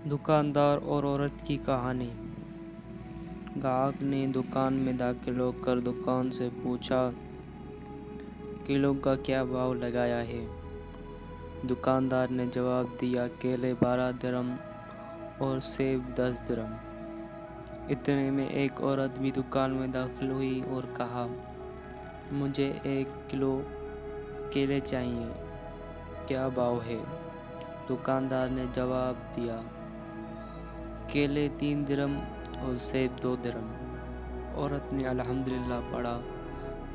दुकानदार और औरत की कहानी। ग्राहक ने दुकान में दाखिल होकर दुकान से पूछा, किलो का क्या भाव लगाया है। दुकानदार ने जवाब दिया, केले 12 दिरहम और सेब 10 दिरहम। इतने में एक औरत भी दुकान में दाखिल हुई और कहा, मुझे 1 किलो केले चाहिए, क्या भाव है। दुकानदार ने जवाब दिया, केले 3 दिरहम और सेब 2 दिरहम। औरत ने अल्हम्दुलिल्लाह पढ़ा।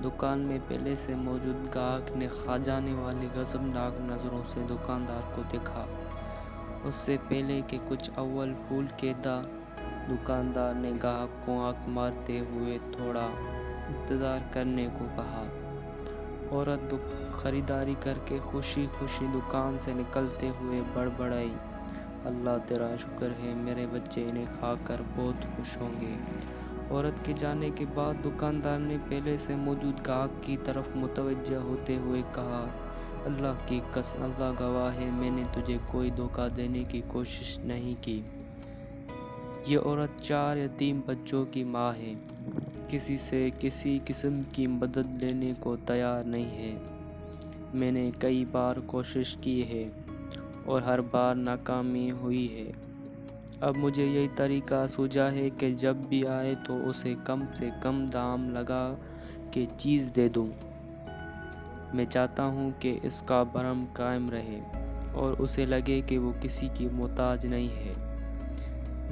दुकान में पहले से मौजूद ग्राहक ने खजाने वाली गज़बनाक नज़रों से दुकानदार को देखा। उससे पहले कि कुछ अव्वल फूल के दा, दुकानदार ने ग्राहक को आंख मारते हुए थोड़ा इंतज़ार करने को कहा। औरत खरीदारी करके खुशी खुशी दुकान से निकलते हुए बड़बड़ाई, अल्लाह तेरा शुक्र है, मेरे बच्चे इन्हें खाकर बहुत खुश होंगे। औरत के जाने के बाद दुकानदार ने पहले से मौजूद ग्राहक की तरफ मुतवज्जह होते हुए कहा, अल्लाह की कसम, अल्लाह गवाह है, मैंने तुझे कोई धोखा देने की कोशिश नहीं की। ये औरत 4 यतीम बच्चों की माँ है, किसी से किसी किस्म की मदद लेने को तैयार नहीं है। मैंने कई बार कोशिश की है और हर बार नाकामी हुई है। अब मुझे यही तरीका सूझा है कि जब भी आए तो उसे कम से कम दाम लगा के चीज़ दे दूं। मैं चाहता हूं कि इसका भरम कायम रहे और उसे लगे कि वो किसी की मोहताज नहीं है।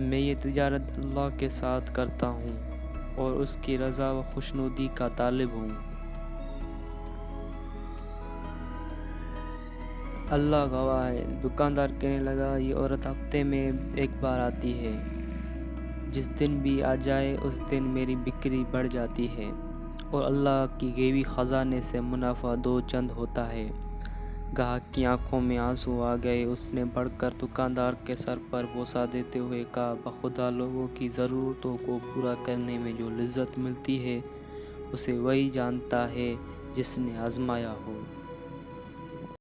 मैं ये तिजारत अल्लाह के साथ करता हूं और उसकी रज़ा व खुशनुदी का तालिब हूं। अल्लाह गवाह है। दुकानदार कहने लगा, ये औरत हफ्ते में 1 बार आती है। जिस दिन भी आ जाए उस दिन मेरी बिक्री बढ़ जाती है और अल्लाह की गेवी ख़जाने से मुनाफा 2 चंद होता है। ग्राहक की आंखों में आंसू आ गए। उसने बढ़कर दुकानदार के सर पर बोसा देते हुए कहा, बखुदा लोगों की ज़रूरतों को पूरा करने में जो लज्जत मिलती है उसे वही जानता है जिसने आजमाया हो।